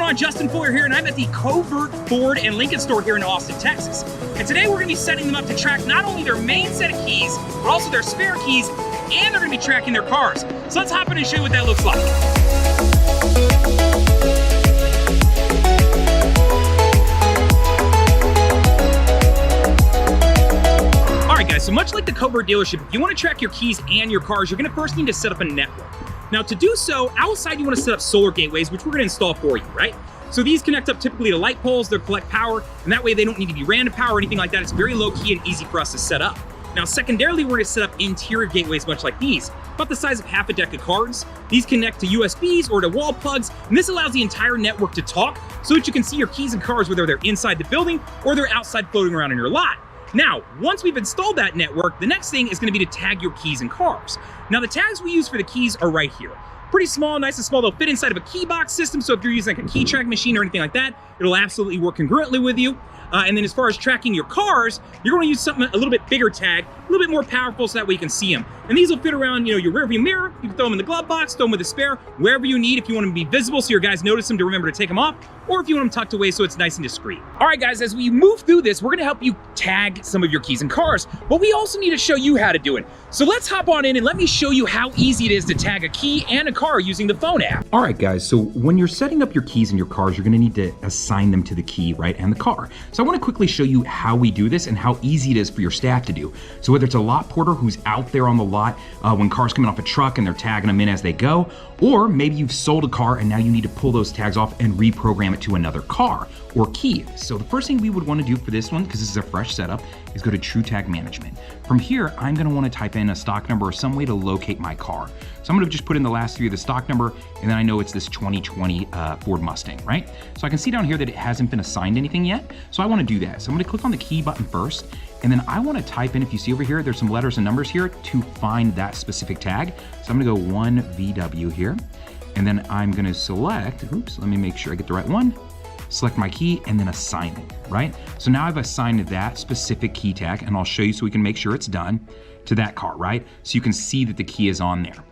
on? Justin Fuller here, and I'm at the Covert Ford and Lincoln store here in Austin, Texas. And today we're going to be setting them up to track not only their main set of keys, but also their spare keys, and they're going to be tracking their cars. So let's hop in and show you what that looks like. Alright guys, so much like the Covert dealership, if you want to track your keys and your cars, you're going to first need to set up a network. Now to do so, outside you want to set up solar gateways, which we're going to install for you, right? So these connect up typically to light poles, they'll collect power, and that way they don't need to be ran to power or anything like that. It's very low key and easy for us to set up. Now secondarily, we're going to set up interior gateways much like these, about the size of half a deck of cards. These connect to USBs or to wall plugs, and this allows the entire network to talk so that you can see your keys and cars whether they're inside the building or they're outside floating around in your lot. Now, once we've installed that network, the next thing is going to be to tag your keys and cars. Now, the tags we use for the keys are right here. Pretty small, nice and small. They'll fit inside of a key box system, so if you're using like a key track machine or anything like that, it'll absolutely work congruently with you. And then as far as tracking your cars, you're going to use something a little bit bigger tag, a little bit more powerful so that way you can see them. And these will fit around, your rearview mirror. You can throw them in the glove box, throw them with a spare, wherever you need if you want them to be visible so your guys notice them to remember to take them off, or if you want them tucked away so it's nice and discreet. All right, guys, as we move through this, we're going to help you tag some of your keys and cars, but we also need to show you how to do it. So let's hop on in and let me show you how easy it is to tag a key and a car using the phone app. All right, guys, so when you're setting up your keys and your cars, you're going to need to assign them to the key, right, and the car. So I want to quickly show you how we do this and how easy it is for your staff to do. So whether it's a lot porter who's out there on the lot when cars coming off a truck and they're tagging them in as they go, or maybe you've sold a car and now you need to pull those tags off and reprogram it to another car or key. So the first thing we would want to do for this one, because this is a fresh setup, is go to True Tag Management. From here, I'm going to want to type in a stock number or some way to locate my car. So I'm going to just put in the last three of the stock number, and then I know it's this 2020 Ford Mustang, right? So I can see down here that it hasn't been assigned anything yet. So I want to do that. So I'm going to click on the key button first, and then I want to type in, if you see over here, there's some letters and numbers here to find that specific tag. So I'm going to go 1VW here, and then I'm going to select, oops, let me make sure I get the right one. Select my key and then assign it, right? So now I've assigned that specific key tag, and I'll show you so we can make sure it's done to that car, right? So you can see that the key is on there.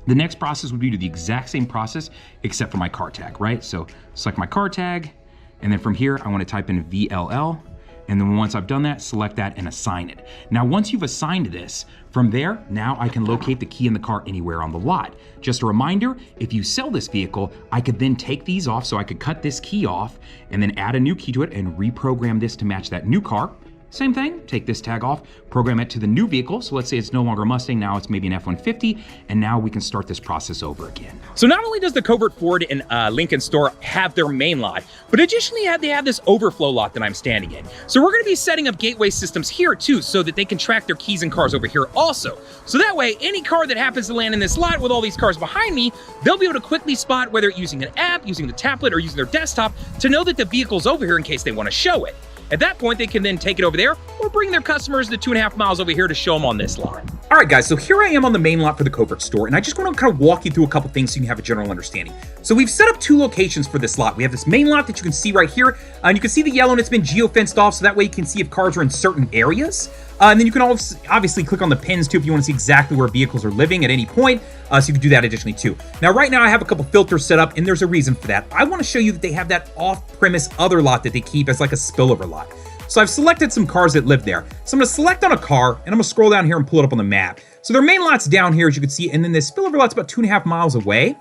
The next process would be to do the exact same process except for my car tag, right? So select my car tag, and then from here I want to type in VLL, and then once I've done that, select that and assign it. Now, once you've assigned this, from there, now I can locate the key in the car anywhere on the lot. Just a reminder, if you sell this vehicle, I could then take these off, so I could cut this key off and then add a new key to it and reprogram this to match that new car. Same thing, take this tag off, program it to the new vehicle. So let's say it's no longer a Mustang, now it's maybe an F-150, and now we can start this process over again. So not only does the Covert Ford and Lincoln store have their main lot, but additionally they have this overflow lot that I'm standing in. So we're gonna be setting up gateway systems here too, so that they can track their keys and cars over here also. So that way, any car that happens to land in this lot with all these cars behind me, they'll be able to quickly spot whether using an app, using the tablet, or using their desktop to know that the vehicle's over here in case they wanna show it. At that point, they can then take it over there or bring their customers the 2.5 miles over here to show them on this lot. All right, guys, so here I am on the main lot for the Covert store, and I just want to kind of walk you through a couple things so you can have a general understanding. So we've set up two locations for this lot. We have this main lot that you can see right here, and you can see the yellow, and it's been geo-fenced off, so that way you can see if cars are in certain areas. And then you can obviously click on the pins too if you want to see exactly where vehicles are living at any point, so you can do that additionally too. Now, right now I have a couple filters set up, and there's a reason for that. I want to show you that they have that off-premise other lot that they keep as like a spillover lot. So I've selected some cars that live there. So I'm gonna select on a car, and I'm gonna scroll down here and pull it up on the map. So their main lot's down here, as you can see, and then this spillover lot's about 2.5 miles away.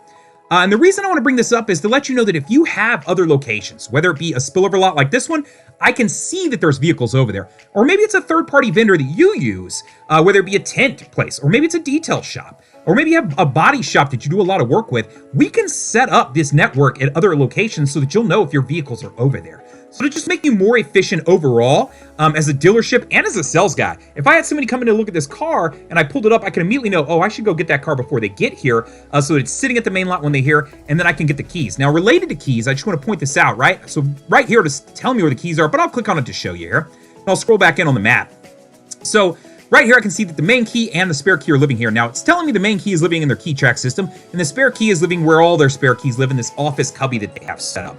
And the reason I wanna bring this up is to let you know that if you have other locations, whether it be a spillover lot like this one, I can see that there's vehicles over there. Or maybe it's a third-party vendor that you use, whether it be a tent place, or maybe it's a detail shop, or maybe you have a body shop that you do a lot of work with. We can set up this network at other locations so that you'll know if your vehicles are over there. So to just make you more efficient overall as a dealership and as a sales guy. If I had somebody come in to look at this car and I pulled it up, I can immediately know, oh, I should go get that car before they get here so that it's sitting at the main lot when they're here, and then I can get the keys. Now, related to keys, I just want to point this out, right? So right here to tell me where the keys are, but I'll click on it to show you here. And I'll scroll back in on the map. So right here, I can see that the main key and the spare key are living here. Now, it's telling me the main key is living in their key track system, and the spare key is living where all their spare keys live in this office cubby that they have set up.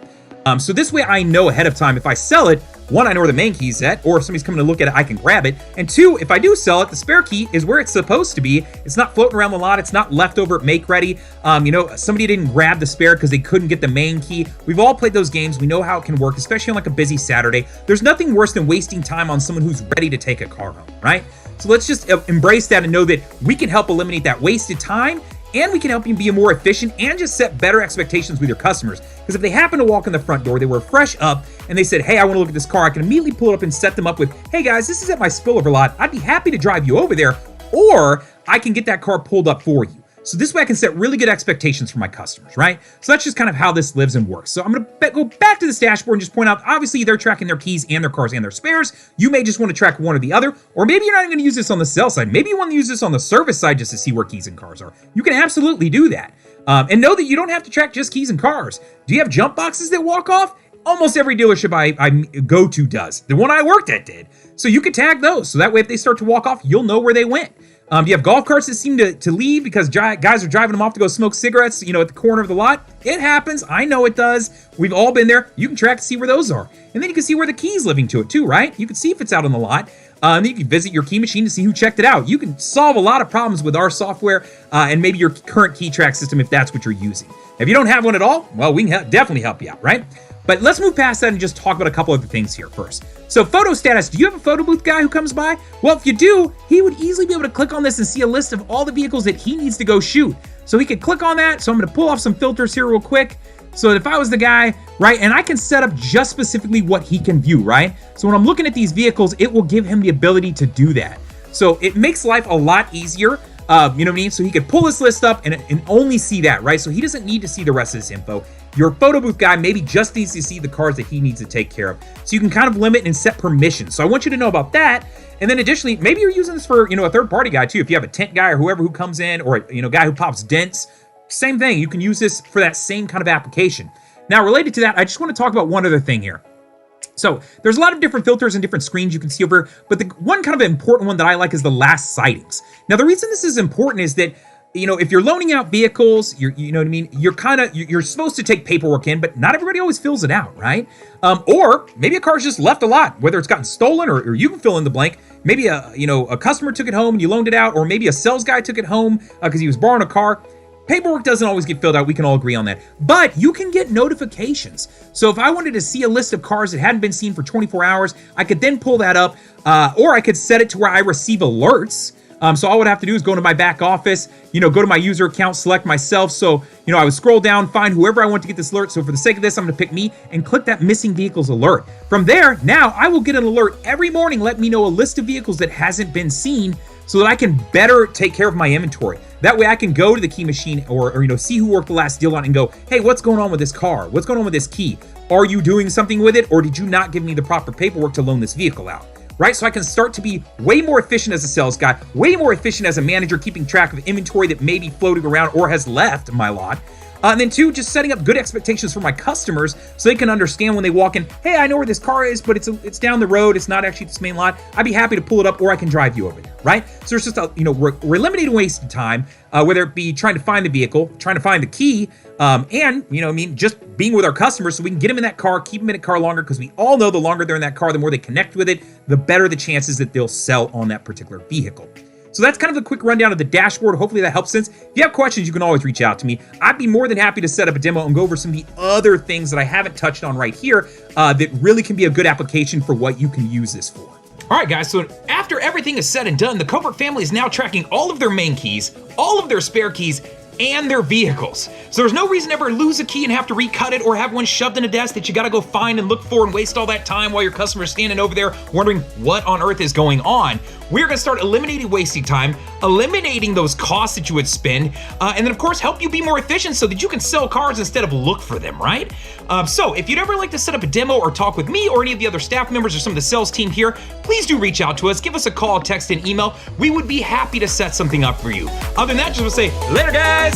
So this way I know ahead of time if I sell it, one, I know where the main key's at, or if somebody's coming to look at it, I can grab it. And two, if I do sell it, the spare key is where it's supposed to be. It's not floating around the lot. It's not left over at make ready. Somebody didn't grab the spare because they couldn't get the main key. We've all played those games. We know how it can work, especially on like a busy Saturday. There's nothing worse than wasting time on someone who's ready to take a car home, right? So let's just embrace that and know that we can help eliminate that wasted time, and we can help you be more efficient and just set better expectations with your customers. Because if they happen to walk in the front door, they were fresh up, and they said, hey, I want to look at this car, I can immediately pull it up and set them up with, hey guys, this is at my spillover lot. I'd be happy to drive you over there, or I can get that car pulled up for you. So this way I can set really good expectations for my customers, right? So that's just kind of how this lives and works. So I'm going to go back to this dashboard and just point out, obviously they're tracking their keys and their cars and their spares. You may just want to track one or the other, or maybe you're not even going to use this on the sales side. Maybe you want to use this on the service side just to see where keys and cars are. You can absolutely do that. And know that you don't have to track just keys and cars. Do you have jump boxes that walk off? Almost every dealership I go to does. The one I worked at did. So you can tag those. So that way if they start to walk off, you'll know where they went. Do you have golf carts that seem to leave because guys are driving them off to go smoke cigarettes, at the corner of the lot? It happens. I know it does. We've all been there. You can track to see where those are. And then you can see where the key's living to it too, right? You can see if it's out on the lot. And then you can visit your key machine to see who checked it out. You can solve a lot of problems with our software and maybe your current key track system if that's what you're using. If you don't have one at all, well, we can definitely help you out, right? But let's move past that and just talk about a couple other things here first. So photo status, do you have a photo booth guy who comes by? Well, if you do, he would easily be able to click on this and see a list of all the vehicles that he needs to go shoot. So he could click on that. So I'm gonna pull off some filters here real quick. So if I was the guy, right, and I can set up just specifically what he can view, right? So when I'm looking at these vehicles, it will give him the ability to do that. So it makes life a lot easier. You know what I mean? So he could pull this list up and only see that, right? So he doesn't need to see the rest of this info. Your photo booth guy maybe just needs to see the cars that he needs to take care of. So you can kind of limit and set permissions. So I want you to know about that. And then additionally, maybe you're using this for, a third party guy too. If you have a tent guy or whoever who comes in, or a guy who pops dents, same thing. You can use this for that same kind of application. Now, related to that, I just want to talk about one other thing here. So there's a lot of different filters and different screens you can see over, but the one kind of important one that I like is the last sightings. Now, the reason this is important is that, if you're loaning out vehicles, you know what I mean? You're supposed to take paperwork in, but not everybody always fills it out, right? Or maybe a car's just left a lot, whether it's gotten stolen or you can fill in the blank. Maybe a customer took it home and you loaned it out, or maybe a sales guy took it home because he was borrowing a car. Paperwork doesn't always get filled out. We can all agree on that. But you can get notifications. So if I wanted to see a list of cars that hadn't been seen for 24 hours, I could then pull that up, or I could set it to where I receive alerts. So all I would have to do is go into my back office, go to my user account, select myself. So, I would scroll down, find whoever I want to get this alert. So for the sake of this, I'm going to pick me and click that missing vehicles alert. From there, now I will get an alert every morning, let me know a list of vehicles that hasn't been seen so that I can better take care of my inventory. That way I can go to the key machine or see who worked the last deal on it and go, hey, what's going on with this car? What's going on with this key? Are you doing something with it? Or did you not give me the proper paperwork to loan this vehicle out? Right? So I can start to be way more efficient as a sales guy, way more efficient as a manager, keeping track of inventory that may be floating around or has left my lot. And then two, just setting up good expectations for my customers so they can understand when they walk in, hey, I know where this car is, but it's down the road. It's not actually this main lot. I'd be happy to pull it up, or I can drive you over there, right? So there's just we're eliminating wasted time, whether it be trying to find the vehicle, trying to find the key, and just being with our customers so we can get them in that car, keep them in a car longer, because we all know the longer they're in that car, the more they connect with it, the better the chances that they'll sell on that particular vehicle. So that's kind of a quick rundown of the dashboard. Hopefully that helps sense. If you have questions, you can always reach out to me. I'd be more than happy to set up a demo and go over some of the other things that I haven't touched on right here that really can be a good application for what you can use this for. All right, guys, so after everything is said and done, the Covert family is now tracking all of their main keys, all of their spare keys, and their vehicles. So there's no reason to ever lose a key and have to recut it or have one shoved in a desk that you gotta go find and look for and waste all that time while your customer's standing over there wondering what on earth is going on. We're gonna start eliminating wasting time, eliminating those costs that you would spend, and then of course help you be more efficient so that you can sell cars instead of look for them, right? So if you'd ever like to set up a demo or talk with me or any of the other staff members or some of the sales team here, please do reach out to us. Give us a call, text, and email. We would be happy to set something up for you. Other than that, just want to say later, guys.